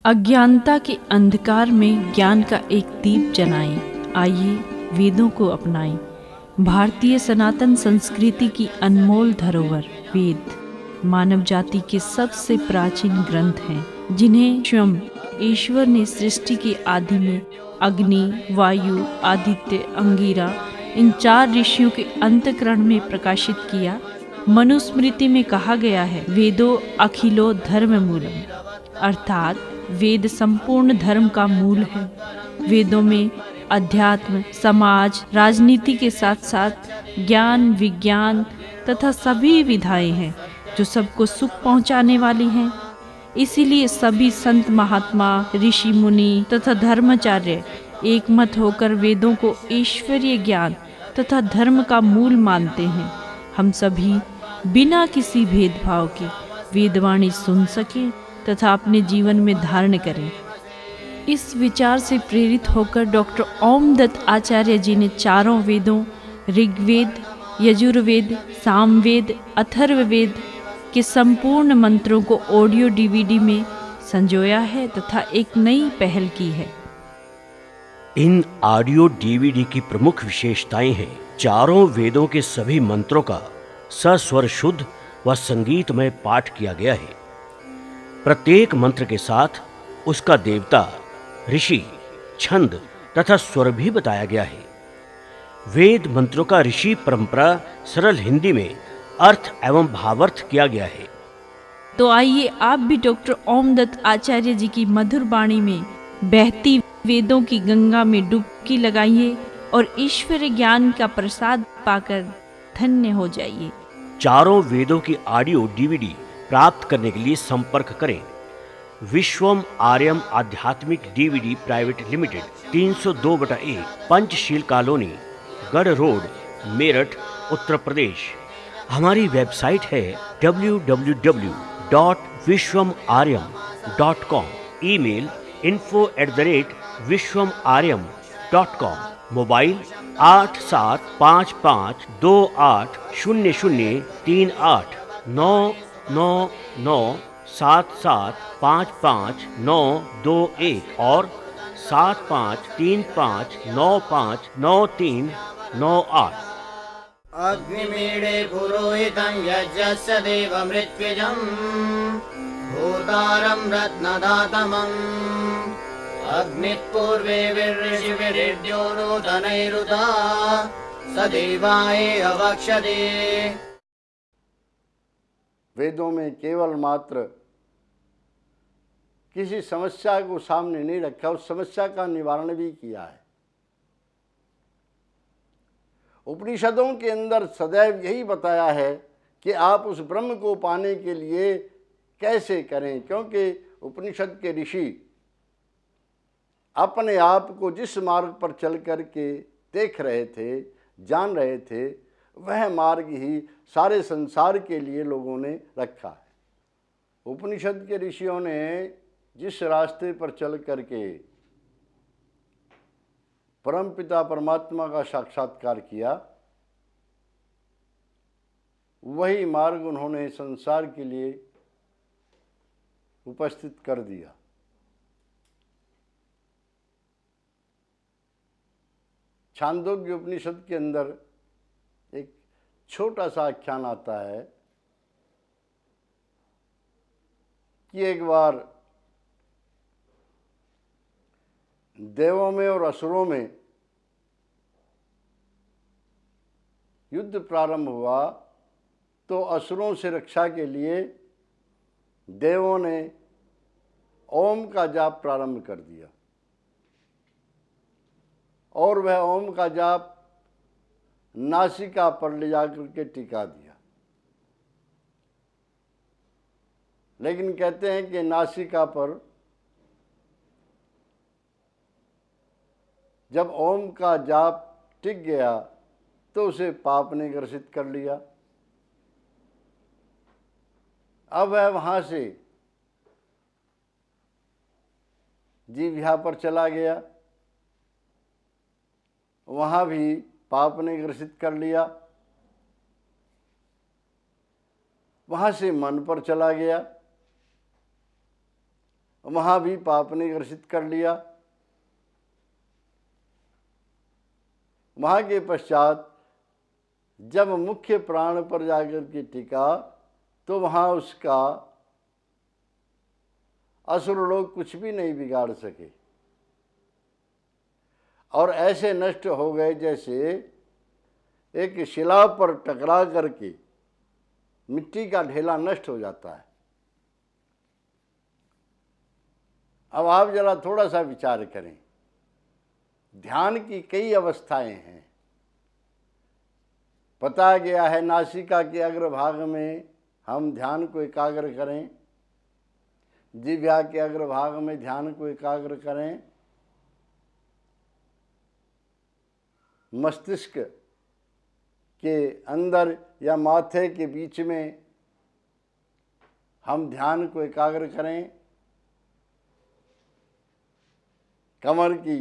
अज्ञानता के अंधकार में ज्ञान का एक दीप जलाएं। आइए वेदों को अपनाएं। भारतीय सनातन संस्कृति की अनमोल धरोहर वेद मानव जाति के सबसे प्राचीन ग्रंथ हैं, जिन्हें स्वयं ईश्वर ने सृष्टि के आदि में अग्नि, वायु, आदित्य, अंगिरा इन 4 ऋषियों के अंतःकरण में प्रकाशित किया। मनुस्मृति में कहा गया है, वेदो अखिलो धर्म मूलम, अर्थात वेद संपूर्ण धर्म का मूल है। वेदों में अध्यात्म, समाज, राजनीति के साथ साथ ज्ञान, विज्ञान तथा सभी विधाएं हैं जो सबको सुख पहुंचाने वाली हैं। इसीलिए सभी संत महात्मा, ऋषि मुनि तथा धर्माचार्य एकमत होकर वेदों को ईश्वरीय ज्ञान तथा धर्म का मूल मानते हैं। हम सभी बिना किसी भेदभाव के वेदवाणी सुन सकें तथा अपने जीवन में धारण करें। इस विचार से प्रेरित होकर डॉक्टर ओमदत्त आचार्य जी ने 4 वेदों ऋग्वेद, यजुर्वेद, सामवेद, अथर्ववेद के संपूर्ण मंत्रों को ऑडियो डीवीडी में संजोया है तथा एक नई पहल की है। इन ऑडियो डीवीडी की प्रमुख विशेषताएं हैं, 4 वेदों के सभी मंत्रों का सस्वर शुद्ध व संगीतमय पाठ किया गया है। प्रत्येक मंत्र के साथ उसका देवता, ऋषि, छंद तथा स्वर भी बताया गया है। वेद मंत्रों का ऋषि परंपरा सरल हिंदी में अर्थ एवं भावार्थ किया गया है। तो आइए आप भी डॉक्टर ओमदत्त आचार्य जी की मधुर वाणी में बहती वेदों की गंगा में डुबकी लगाइए और ईश्वरीय ज्ञान का प्रसाद पाकर धन्य हो जाइए। 4 वेदों की ऑडियो डीवीडी प्राप्त करने के लिए संपर्क करें। विश्वम आर्यम आध्यात्मिक DVD private limited, 302/1 Panchsheel colony, गढ़ रोड, मेरठ, उत्तर प्रदेश। हमारी वेबसाइट है www.vishwamarya.com। Email info@vishwamarya.com। मोबाइल 8755280038 99977555921 और 7535959398। अग्निमीडे पुरोहितं यज्ञस्य देवमृत्युजं भूतारं रत्नदातमम् अग्निपूर्वे वीर्षिभिर्यो नूतनैरुता स देवाय अवक्षते। वेदों में केवल मात्र किसी समस्या को सामने नहीं रखा, उस समस्या का निवारण भी किया है। उपनिषदों के अंदर सदैव यही बताया है कि आप उस ब्रह्म को पाने के लिए कैसे करें, क्योंकि उपनिषद के ऋषि अपने आप को जिस मार्ग पर चल कर के देख रहे थे, जान रहे थे, वह मार्ग ही सारे संसार के लिए लोगों ने रखा है। उपनिषद के ऋषियों ने जिस रास्ते पर चल करके परमपिता परमात्मा का साक्षात्कार किया, वही मार्ग उन्होंने संसार के लिए उपस्थित कर दिया। छांदोग्य उपनिषद के अंदर एक छोटा सा आख्यान आता है कि एक बार देवों में और असुरों में युद्ध प्रारंभ हुआ, तो असुरों से रक्षा के लिए देवों ने ओम का जाप प्रारंभ कर दिया और वह ओम का जाप नासिका पर ले जाकर के टिका दिया। लेकिन कहते हैं कि नासिका पर जब ओम का जाप टिक गया तो उसे पाप ने ग्रसित कर लिया। अब वह वहाँ से जीभया पर चला गया, वहाँ भी पाप ने ग्रसित कर लिया। वहाँ से मन पर चला गया, वहाँ भी पाप ने ग्रसित कर लिया। वहाँ के पश्चात जब मुख्य प्राण पर जाकर के टिका तो वहाँ उसका असुर लोग कुछ भी नहीं बिगाड़ सके और ऐसे नष्ट हो गए जैसे एक शिला पर टकरा करके मिट्टी का ढेला नष्ट हो जाता है। अब आप जरा थोड़ा सा विचार करें, ध्यान की कई अवस्थाएं हैं। बताया गया है नासिका के अग्रभाग में हम ध्यान को एकाग्र करें, जिह्वा के अग्रभाग में ध्यान को एकाग्र करें, मस्तिष्क के अंदर या माथे के बीच में हम ध्यान को एकाग्र करें, कमर की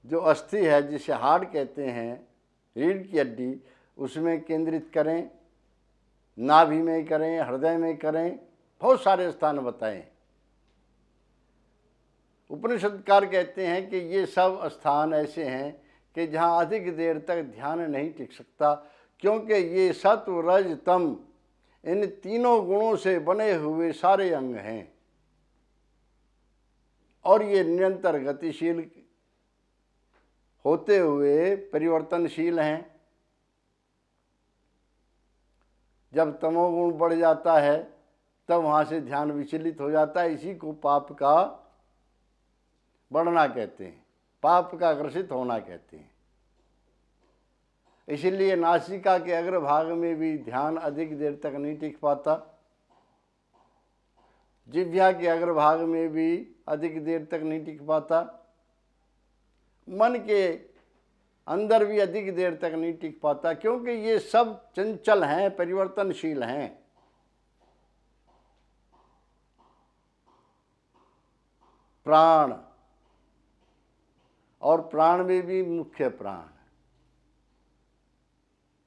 जो अस्थि है जिसे हार्ट कहते हैं, रीढ़ की हड्डी, उसमें केंद्रित करें, नाभि में करें, हृदय में करें, बहुत सारे स्थान बताएं। उपनिषदकार कहते हैं कि ये सब स्थान ऐसे हैं कि जहाँ अधिक देर तक ध्यान नहीं टिक सकता, क्योंकि ये सत्व रज तम इन तीनों गुणों से बने हुए सारे अंग हैं और ये निरंतर गतिशील होते हुए परिवर्तनशील हैं। जब तमोगुण बढ़ जाता है तब वहाँ से ध्यान विचलित हो जाता है। इसी को पाप का बढ़ना कहते हैं, पाप का ग्रसित होना कहते हैं। इसीलिए नासिका के अग्रभाग में भी ध्यान अधिक देर तक नहीं टिक पाता, जिह्वा के अग्रभाग में भी अधिक देर तक नहीं टिक पाता, मन के अंदर भी अधिक देर तक नहीं टिक पाता, क्योंकि ये सब चंचल हैं, परिवर्तनशील हैं। प्राण और प्राण में भी मुख्य प्राण,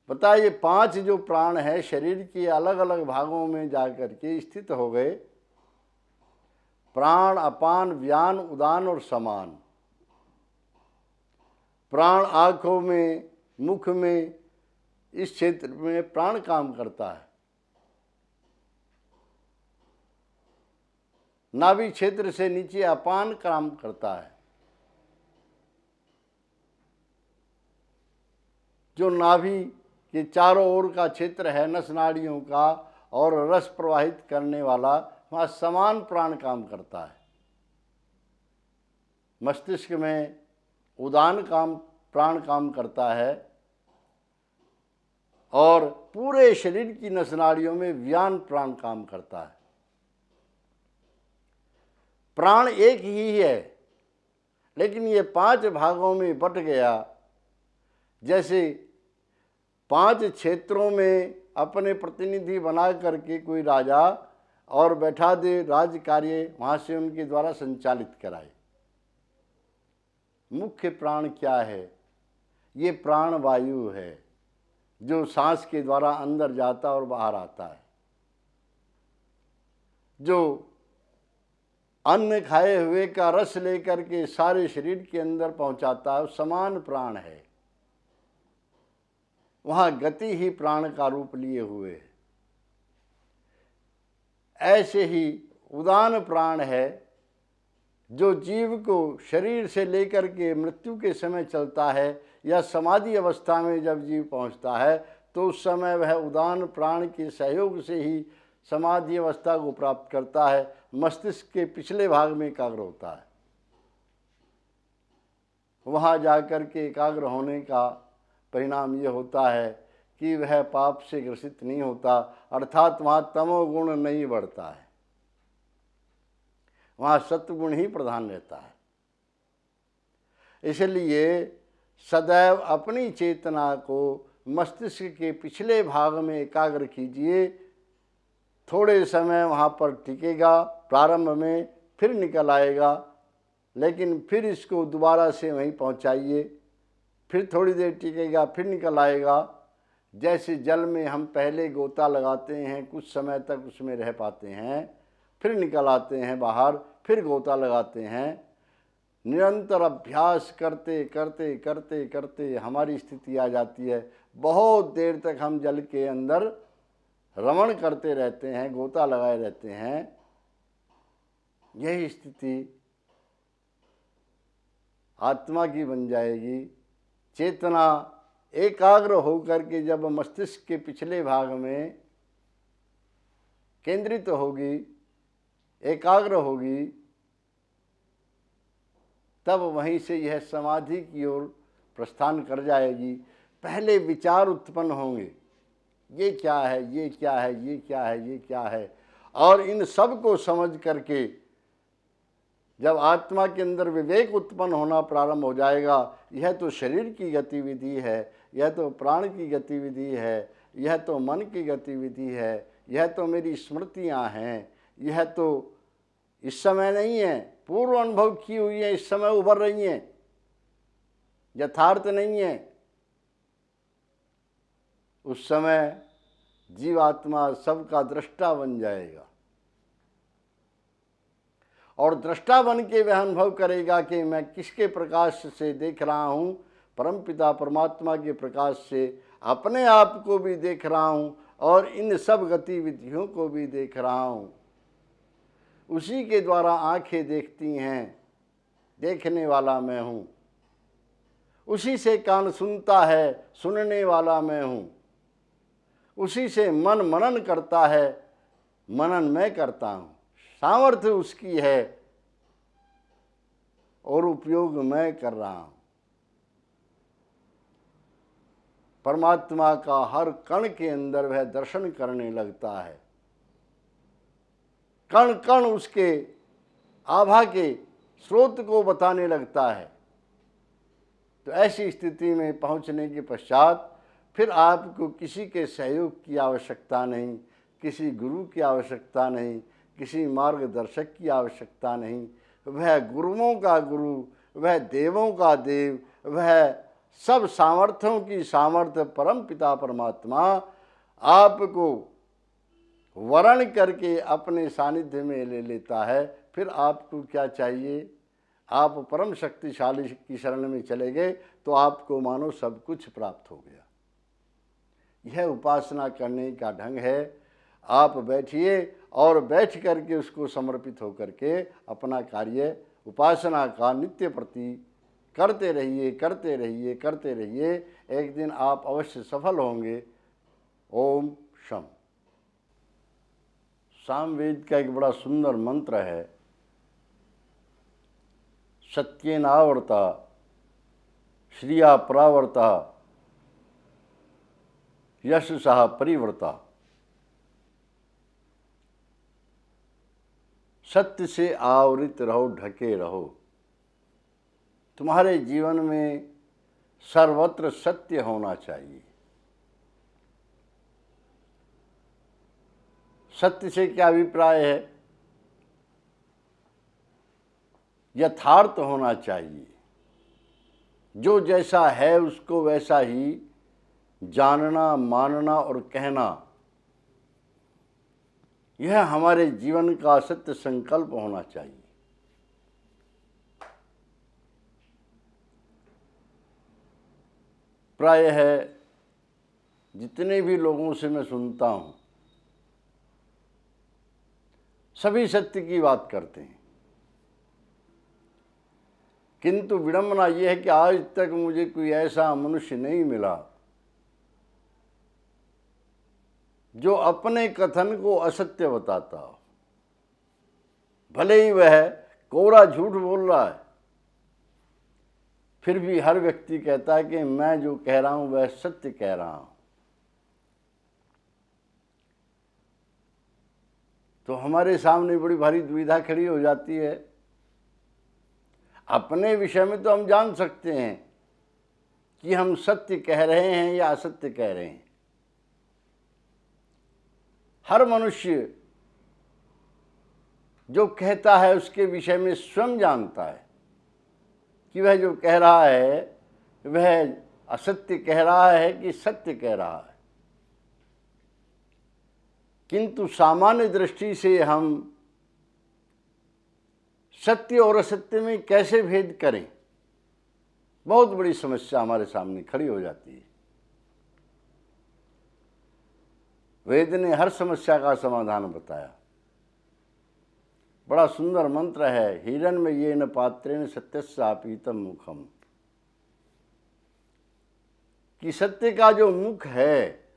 पता ये 5 जो प्राण है शरीर के अलग अलग भागों में जाकर के स्थित हो गए। प्राण, अपान, व्यान, उदान और समान। प्राण आँखों में, मुख में, इस क्षेत्र में प्राण काम करता है। नाभि क्षेत्र से नीचे अपान काम करता है। जो नाभि के चारों ओर का क्षेत्र है नस नाड़ियों का और रस प्रवाहित करने वाला, वहाँ समान प्राण काम करता है। मस्तिष्क में उदान प्राण काम करता है और पूरे शरीर की नस नाड़ियों में व्यान प्राण काम करता है। प्राण एक ही है, लेकिन ये 5 भागों में बट गया। जैसे 5 क्षेत्रों में अपने प्रतिनिधि बना करके कोई राजा और बैठा दे, राज कार्य वहाँ से उनके द्वारा संचालित कराए। मुख्य प्राण क्या है? ये प्राण वायु है जो सांस के द्वारा अंदर जाता और बाहर आता है। जो अन्न खाए हुए का रस लेकर के सारे शरीर के अंदर पहुंचाता है, समान प्राण है। वहाँ गति ही प्राण का रूप लिए हुए है। ऐसे ही उदान प्राण है जो जीव को शरीर से लेकर के मृत्यु के समय चलता है या समाधि अवस्था में जब जीव पहुंचता है तो उस समय वह उदान प्राण के सहयोग से ही समाधि अवस्था को प्राप्त करता है। मस्तिष्क के पिछले भाग में एकाग्र होता है। वहाँ जाकर के एकाग्र होने का परिणाम ये होता है कि वह पाप से ग्रसित नहीं होता, अर्थात वहाँ तमोगुण नहीं बढ़ता है, वहाँ सत्वगुण ही प्रधान रहता है। इसलिए सदैव अपनी चेतना को मस्तिष्क के पिछले भाग में एकाग्र कीजिए। थोड़े समय वहाँ पर टिकेगा प्रारंभ में, फिर निकल आएगा, लेकिन फिर इसको दोबारा से वहीं पहुँचाइए। फिर थोड़ी देर टिकेगा, फिर निकल आएगा। जैसे जल में हम पहले गोता लगाते हैं, कुछ समय तक उसमें रह पाते हैं, फिर निकल आते हैं बाहर, फिर गोता लगाते हैं। निरंतर अभ्यास करते करते करते करते हमारी स्थिति आ जाती है, बहुत देर तक हम जल के अंदर रमण करते रहते हैं, गोता लगाए रहते हैं। यही स्थिति आत्मा की बन जाएगी। चेतना एकाग्र होकर के जब मस्तिष्क के पिछले भाग में केंद्रित होगी, एकाग्र होगी, तब वहीं से यह समाधि की ओर प्रस्थान कर जाएगी। पहले विचार उत्पन्न होंगे, ये क्या है, ये क्या है, ये क्या है, ये क्या है, और इन सब को समझ करके जब आत्मा के अंदर विवेक उत्पन्न होना प्रारंभ हो जाएगा, यह तो शरीर की गतिविधि है, यह तो प्राण की गतिविधि है, यह तो मन की गतिविधि है, यह तो मेरी स्मृतियां हैं, यह तो इस समय नहीं है, पूर्व अनुभव की हुई है, इस समय उभर रही हैं, यथार्थ नहीं है। उस समय जीवात्मा सबका दृष्टा बन जाएगा और दृष्टा बन के वह अनुभव करेगा कि मैं किसके प्रकाश से देख रहा हूँ, परमपिता परमात्मा के प्रकाश से अपने आप को भी देख रहा हूँ और इन सब गतिविधियों को भी देख रहा हूँ। उसी के द्वारा आंखें देखती हैं, देखने वाला मैं हूँ। उसी से कान सुनता है, सुनने वाला मैं हूँ। उसी से मन मनन करता है, मनन मैं करता हूँ। सामर्थ्य उसकी है और उपयोग मैं कर रहा हूँ। परमात्मा का हर कण के अंदर वह दर्शन करने लगता है, कण कण उसके आभा के स्रोत को बताने लगता है। तो ऐसी स्थिति में पहुंचने के पश्चात फिर आपको किसी के सहयोग की आवश्यकता नहीं, किसी गुरु की आवश्यकता नहीं, किसी मार्गदर्शक की आवश्यकता नहीं। वह गुरुओं का गुरु, वह देवों का देव, वह सब सामर्थ्यों की सामर्थ्य परम पिता परमात्मा आपको वर्ण करके अपने सानिध्य में ले लेता है। फिर आपको क्या चाहिए? आप परम शक्तिशाली की शरण में चले गए तो आपको मानो सब कुछ प्राप्त हो गया। यह उपासना करने का ढंग है। आप बैठिए और बैठ करके उसको समर्पित होकर के अपना कार्य उपासना का नित्य प्रति करते रहिए, करते रहिए, करते रहिए। एक दिन आप अवश्य सफल होंगे। ओम शम। सामवेद का एक बड़ा सुंदर मंत्र है, सत्येनावर्ता श्रिया परावर्ता यशसः परिवर्ता। सत्य से आवृत रहो, ढके रहो। तुम्हारे जीवन में सर्वत्र सत्य होना चाहिए। सत्य से क्या अभिप्राय है? यथार्थ होना चाहिए। जो जैसा है उसको वैसा ही जानना, मानना और कहना, यह हमारे जीवन का सत्य संकल्प होना चाहिए। प्राय है जितने भी लोगों से मैं सुनता हूँ, सभी सत्य की बात करते हैं, किंतु विडंबना यह है कि आज तक मुझे कोई ऐसा मनुष्य नहीं मिला जो अपने कथन को असत्य बताता हो। भले ही वह कोरा झूठ बोल रहा है, फिर भी हर व्यक्ति कहता है कि मैं जो कह रहा हूं वह सत्य कह रहा हूं। तो हमारे सामने बड़ी भारी दुविधा खड़ी हो जाती है। अपने विषय में तो हम जान सकते हैं कि हम सत्य कह रहे हैं या असत्य कह रहे हैं। हर मनुष्य जो कहता है उसके विषय में स्वयं जानता है कि वह जो कह रहा है वह असत्य कह रहा है कि सत्य कह रहा है। किंतु सामान्य दृष्टि से हम सत्य और असत्य में कैसे भेद करें, बहुत बड़ी समस्या हमारे सामने खड़ी हो जाती है। वेद ने हर समस्या का समाधान बताया। बड़ा सुंदर मंत्र है, हिरण्मयेन पात्रेण सत्यस्यापीतम मुखम, कि सत्य का जो मुख है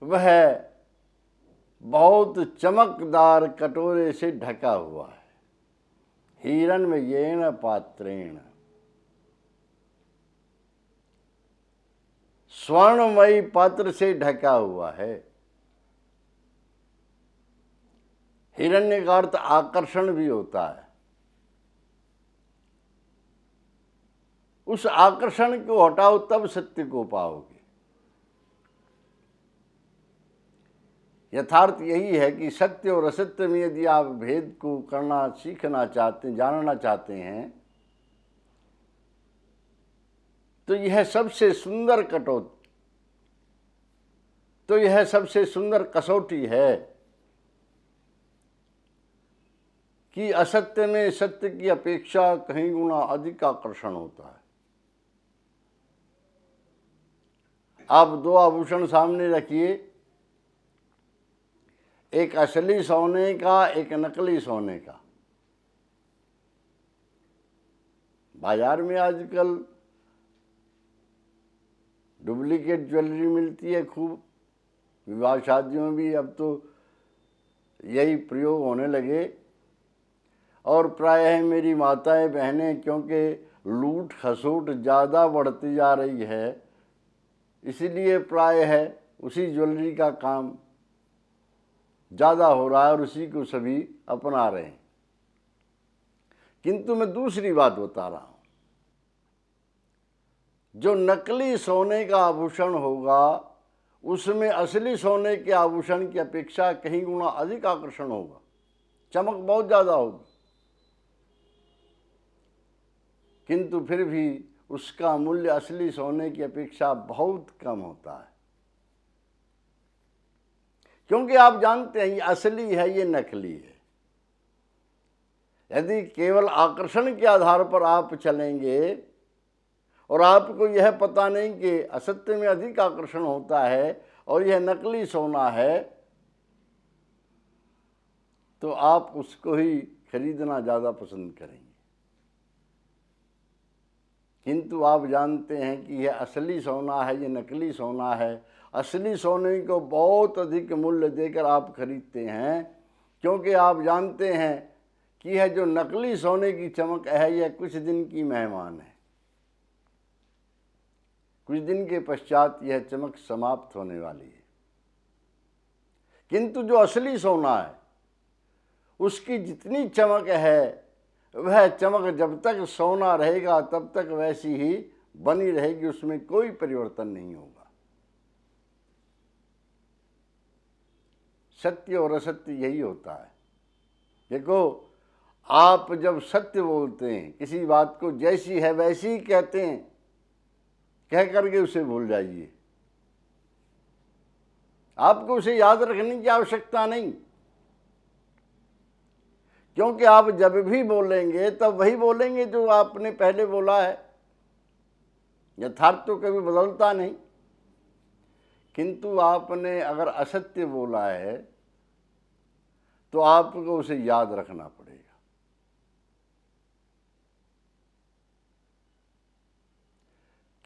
वह बहुत चमकदार कटोरे से ढका हुआ है। हिरण्मयेन पात्रेण, स्वर्णमयी पात्र से ढका हुआ है। हिरण्य का अर्थ आकर्षण भी होता है। उस आकर्षण को हटाओ तब सत्य को पाओगे। यथार्थ यही है कि सत्य और असत्य में यदि आप भेद को करना सीखना चाहते हैं, जानना चाहते हैं, तो यह सबसे सुंदर कसौटी है कि असत्य में सत्य की अपेक्षा कहीं गुना अधिक आकर्षण होता है। आप दो आभूषण सामने रखिए, एक असली सोने का, एक नकली सोने का। बाजार में आजकल डुप्लीकेट ज्वेलरी मिलती है खूब, विवाह शादियों में भी अब तो यही प्रयोग होने लगे। और प्रायः मेरी माताएं बहनें, क्योंकि लूट खसोट ज़्यादा बढ़ती जा रही है, इसीलिए प्रायः उसी ज्वेलरी का काम ज़्यादा हो रहा है और उसी को सभी अपना रहे हैं। किंतु मैं दूसरी बात बता रहा हूँ, जो नकली सोने का आभूषण होगा उसमें असली सोने के आभूषण की अपेक्षा कहीं गुना अधिक आकर्षण होगा, चमक बहुत ज़्यादा होगी, किंतु फिर भी उसका मूल्य असली सोने की अपेक्षा बहुत कम होता है। क्योंकि आप जानते हैं ये असली है, ये नकली है। यदि केवल आकर्षण के आधार पर आप चलेंगे और आपको यह पता नहीं कि असत्य में अधिक आकर्षण होता है और यह नकली सोना है, तो आप उसको ही खरीदना ज़्यादा पसंद करेंगे। किंतु आप जानते हैं कि यह असली सोना है, ये नकली सोना है। असली सोने को बहुत अधिक मूल्य देकर आप खरीदते हैं, क्योंकि आप जानते हैं कि यह जो नकली सोने की चमक है यह कुछ दिन की मेहमान है, कुछ दिन के पश्चात यह चमक समाप्त होने वाली है। किंतु जो असली सोना है उसकी जितनी चमक है वह चमक जब तक सोना रहेगा तब तक वैसी ही बनी रहेगी, उसमें कोई परिवर्तन नहीं होगा। सत्य और असत्य यही होता है। देखो, आप जब सत्य बोलते हैं, किसी बात को जैसी है वैसी ही कहते हैं, कह करके उसे भूल जाइए। आपको उसे याद रखने की आवश्यकता नहीं, क्योंकि आप जब भी बोलेंगे तब वही बोलेंगे जो आपने पहले बोला है। यथार्थ तो कभी बदलता नहीं, किंतु आपने अगर असत्य बोला है तो आपको उसे याद रखना पड़ेगा।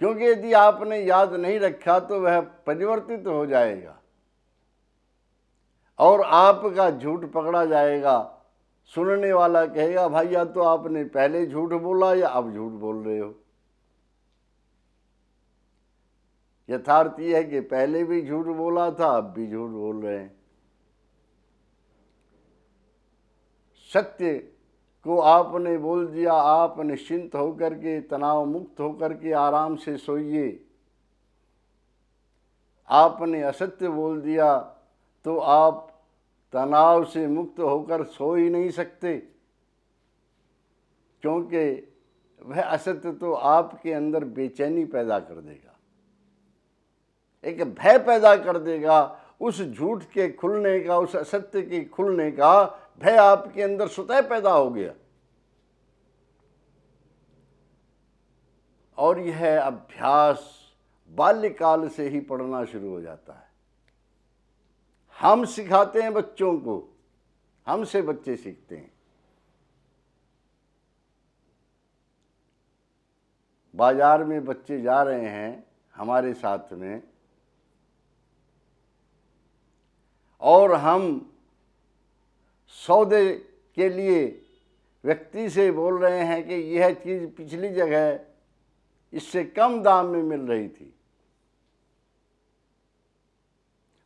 क्योंकि यदि आपने याद नहीं रखा तो वह परिवर्तित हो जाएगा और आपका झूठ पकड़ा जाएगा। सुनने वाला कहेगा, भाई या तो आपने पहले झूठ बोला या अब झूठ बोल रहे हो। यथार्थ यह है कि पहले भी झूठ बोला था, अब भी झूठ बोल रहे हैं। सत्य को आपने बोल दिया, आप निश्चिंत होकर के, तनाव मुक्त होकर के आराम से सोइए। आपने असत्य बोल दिया तो आप तनाव से मुक्त होकर सो ही नहीं सकते, क्योंकि वह असत्य तो आपके अंदर बेचैनी पैदा कर देगा, एक भय पैदा कर देगा। उस झूठ के खुलने का, उस असत्य के खुलने का भय आपके अंदर स्वतः पैदा हो गया। और यह अभ्यास बाल्यकाल से ही पढ़ना शुरू हो जाता है। हम सिखाते हैं बच्चों को, हमसे बच्चे सीखते हैं। बाजार में बच्चे जा रहे हैं हमारे साथ में, और हम सौदे के लिए व्यक्ति से बोल रहे हैं कि यह चीज़ पिछली जगह इससे कम दाम में मिल रही थी।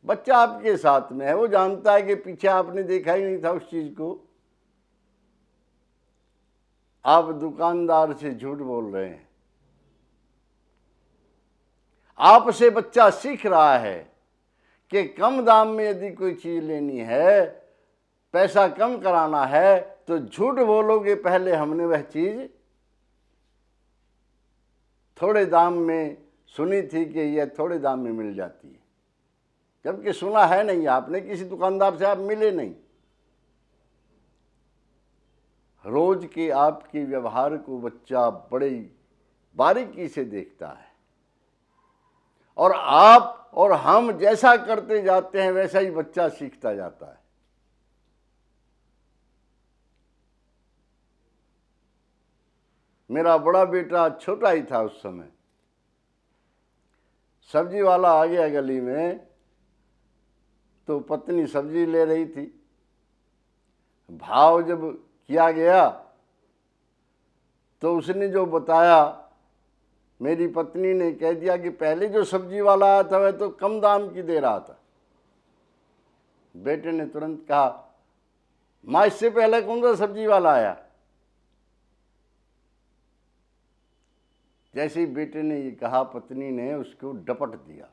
बच्चा आपके साथ में है, वो जानता है कि पीछे आपने देखा ही नहीं था उस चीज़ को। आप दुकानदार से झूठ बोल रहे हैं। आपसे बच्चा सीख रहा है कि कम दाम में यदि कोई चीज़ लेनी है, पैसा कम कराना है, तो झूठ बोलोगे पहले हमने वह चीज़ थोड़े दाम में सुनी थी कि यह थोड़े दाम में मिल जाती है, जबकि सुना है नहीं आपने, किसी दुकानदार से आप मिले नहीं। रोज के आपके व्यवहार को बच्चा बड़ी बारीकी से देखता है, और आप और हम जैसा करते जाते हैं वैसा ही बच्चा सीखता जाता है। मेरा बड़ा बेटा छोटा ही था उस समय, सब्जी वाला आ गया गली में, तो पत्नी सब्जी ले रही थी। भाव जब किया गया तो उसने जो बताया, मेरी पत्नी ने कह दिया कि पहले जो सब्जी वाला आया था वह तो कम दाम की दे रहा था। बेटे ने तुरंत कहा, माँ इससे पहले कौन सा सब्जी वाला आया? जैसे ही बेटे ने ये कहा, पत्नी ने उसको डपट दिया।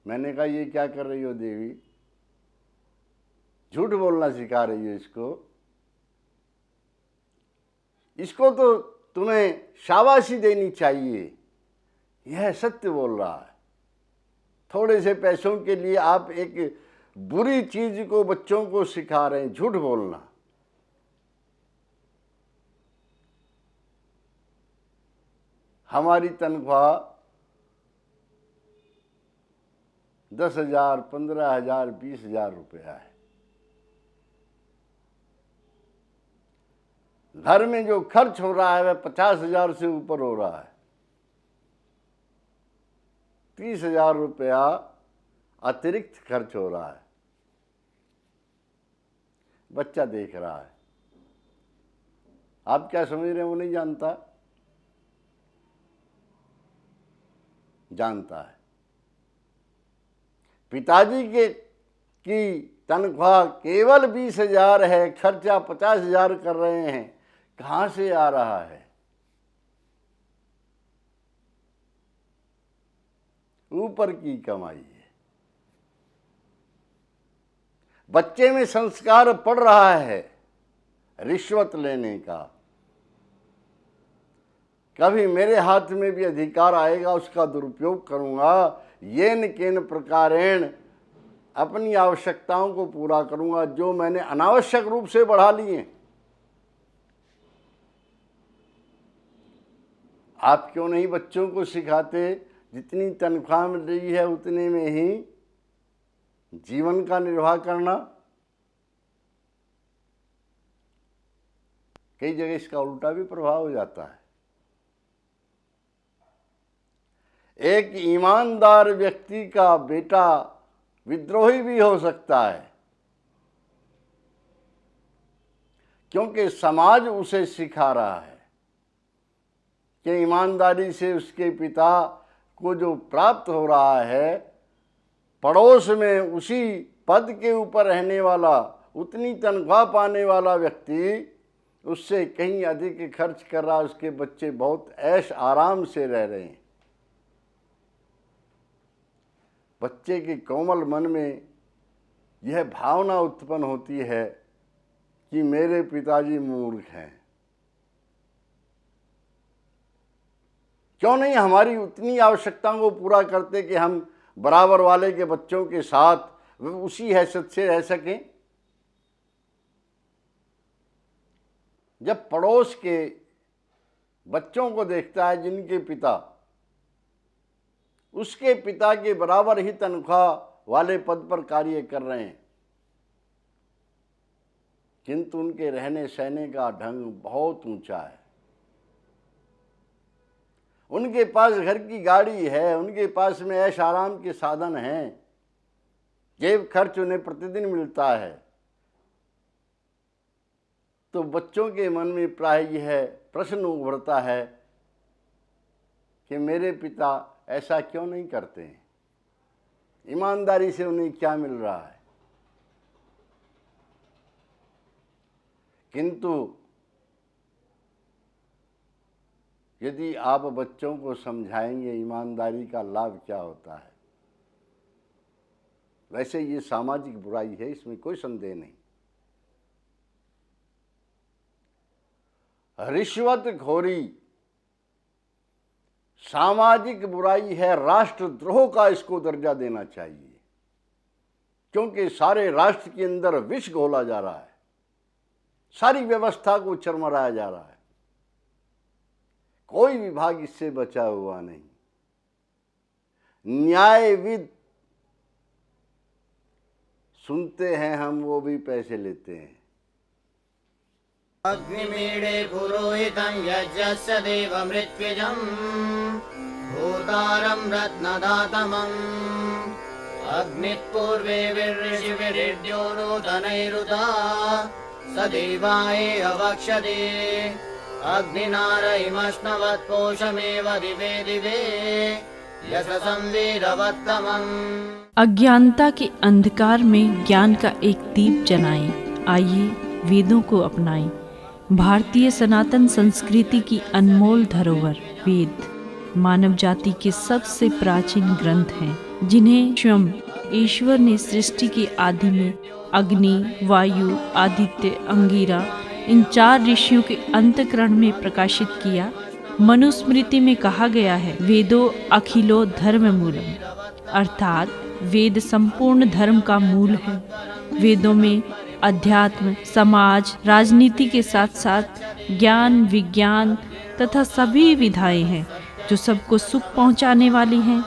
मैंने कहा, ये क्या कर रही हो देवी? झूठ बोलना सिखा रही हो इसको तो तुम्हें शाबाशी देनी चाहिए। यह सत्य बोल रहा है। थोड़े से पैसों के लिए आप एक बुरी चीज को बच्चों को सिखा रहे हैं, झूठ बोलना। हमारी तनख्वाह 10,000, 15,000, 20,000 रुपया है। घर में जो खर्च हो रहा है वह 50,000 से ऊपर हो रहा है। 30,000 रुपया अतिरिक्त खर्च हो रहा है। बच्चा देख रहा है। आप क्या समझ रहे हैं? वो नहीं जानता, जानता है। पिताजी की तनख्वाह केवल 20,000 है, खर्चा 50,000 कर रहे हैं। कहां से आ रहा है? ऊपर की कमाई है। बच्चे में संस्कार पड़ रहा है रिश्वत लेने का। कभी मेरे हाथ में भी अधिकार आएगा, उसका दुरुपयोग करूंगा। येन केन प्रकारेण अपनी आवश्यकताओं को पूरा करूंगा जो मैंने अनावश्यक रूप से बढ़ा लिए। आप क्यों नहीं बच्चों को सिखाते, जितनी तनख्वाह मिल रही है उतने में ही जीवन का निर्वाह करना? कई जगह इसका उल्टा भी प्रभाव हो जाता है। एक ईमानदार व्यक्ति का बेटा विद्रोही भी हो सकता है, क्योंकि समाज उसे सिखा रहा है कि ईमानदारी से उसके पिता को जो प्राप्त हो रहा है, पड़ोस में उसी पद के ऊपर रहने वाला, उतनी तनख्वाह पाने वाला व्यक्ति उससे कहीं अधिक खर्च कर रहा है। उसके बच्चे बहुत ऐश आराम से रह रहे हैं। बच्चे के कोमल मन में यह भावना उत्पन्न होती है कि मेरे पिताजी मूर्ख हैं। क्यों नहीं हमारी उतनी आवश्यकताओं को पूरा करते कि हम बराबर वाले के बच्चों के साथ वे उसी हैसियत से रह सकें। जब पड़ोस के बच्चों को देखता है जिनके पिता उसके पिता के बराबर ही तनख्वाह वाले पद पर कार्य कर रहे हैं, किंतु उनके रहने सहने का ढंग बहुत ऊंचा है, उनके पास घर की गाड़ी है, उनके पास में ऐश आराम के साधन हैं, जेब खर्च उन्हें प्रतिदिन मिलता है, तो बच्चों के मन में प्राय यह प्रश्न उभरता है कि मेरे पिता ऐसा क्यों नहीं करते हैं, ईमानदारी से उन्हें क्या मिल रहा है। किंतु यदि आप बच्चों को समझाएंगे ईमानदारी का लाभ क्या होता है, वैसे ये सामाजिक बुराई है, इसमें कोई संदेह नहीं। रिश्वतखोरी सामाजिक बुराई है, राष्ट्रद्रोह का इसको दर्जा देना चाहिए, क्योंकि सारे राष्ट्र के अंदर विष घोला जा रहा है, सारी व्यवस्था को चरमराया जा रहा है, कोई विभाग इससे बचा हुआ नहीं। न्यायविद सुनते हैं हम, वो भी पैसे लेते हैं। अग्निमीडे पुरोहितं यज्ञस्य देवमृत्युजं भूतारं रत्नदातमम् अग्निपूर्वे ऋषिभिर्यो नूतनैरुता स देवाय अवक्षते अग्निनारहिमश्नवत्पोषमेव दिवे दिवे यशसं वीरवत्तमम्। अज्ञानता के अंधकार में ज्ञान का एक दीप जलाएं, आइए वेदों को अपनाएं। भारतीय सनातन संस्कृति की अनमोल धरोहर वेद मानव जाति के सबसे प्राचीन ग्रंथ हैं, जिन्हें स्वयं ईश्वर ने सृष्टि के आदि में अग्नि, वायु, आदित्य, अंगिरा इन 4 ऋषियों के अंतःकरण में प्रकाशित किया। मनुस्मृति में कहा गया है, वेदो अखिलो धर्म मूलम, अर्थात वेद संपूर्ण धर्म का मूल है। वेदों में अध्यात्म, समाज, राजनीति के साथ साथ ज्ञान, विज्ञान तथा सभी विधाएं हैं जो सबको सुख पहुंचाने वाली हैं।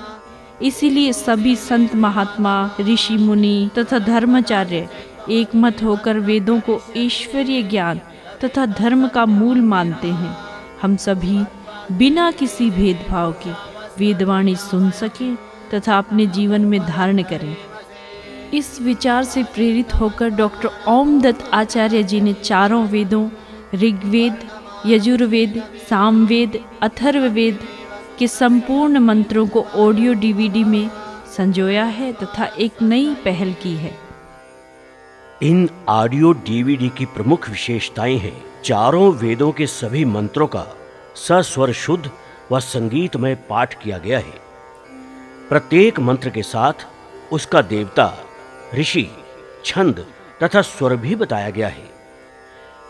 इसीलिए सभी संत महात्मा, ऋषि मुनि तथा धर्माचार्य एक मत होकर वेदों को ईश्वरीय ज्ञान तथा धर्म का मूल मानते हैं। हम सभी बिना किसी भेदभाव के वेदवाणी सुन सकें तथा अपने जीवन में धारण करें। इस विचार से प्रेरित होकर डॉक्टर ओमदत्त आचार्य जी ने 4 वेदों ऋग्वेद, यजुर्वेद, सामवेद, अथर्ववेद के संपूर्ण मंत्रों को ऑडियो डीवीडी में संजोया है तथा एक नई पहल की है। इन ऑडियो डीवीडी की प्रमुख विशेषताएं हैं, 4 वेदों के सभी मंत्रों का सस्वर शुद्ध व संगीतमय पाठ किया गया है। प्रत्येक मंत्र के साथ उसका देवता, ऋषि, छंद तथा स्वर भी बताया गया है।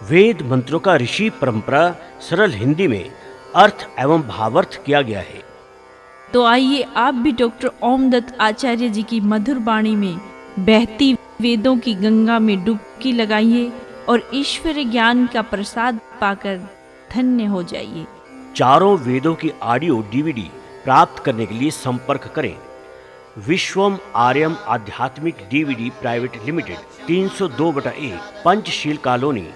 वेद मंत्रों का ऋषि परंपरा सरल हिंदी में अर्थ एवं भावार्थ किया गया है। तो आइए आप भी डॉक्टर ओमदत्त आचार्य जी की मधुर वाणी में बहती वेदों की गंगा में डुबकी लगाइए और ईश्वरीय ज्ञान का प्रसाद पाकर धन्य हो जाइए। 4 वेदों की ऑडियो डीवीडी प्राप्त करने के लिए संपर्क करें। विश्वम आर्यम आध्यात्मिक DVD private limited, 302/1, Panchsheel colony,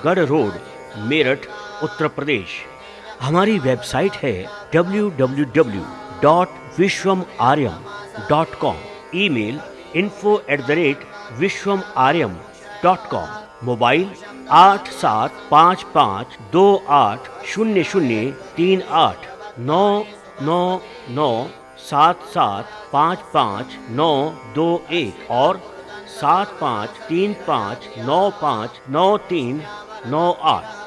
गढ़ रोड, मेरठ, उत्तर प्रदेश। हमारी वेबसाइट है www.vishwamarya.com। Email info@vishwamarya.com। मोबाइल 8755280038 99977555921 और 7535959398।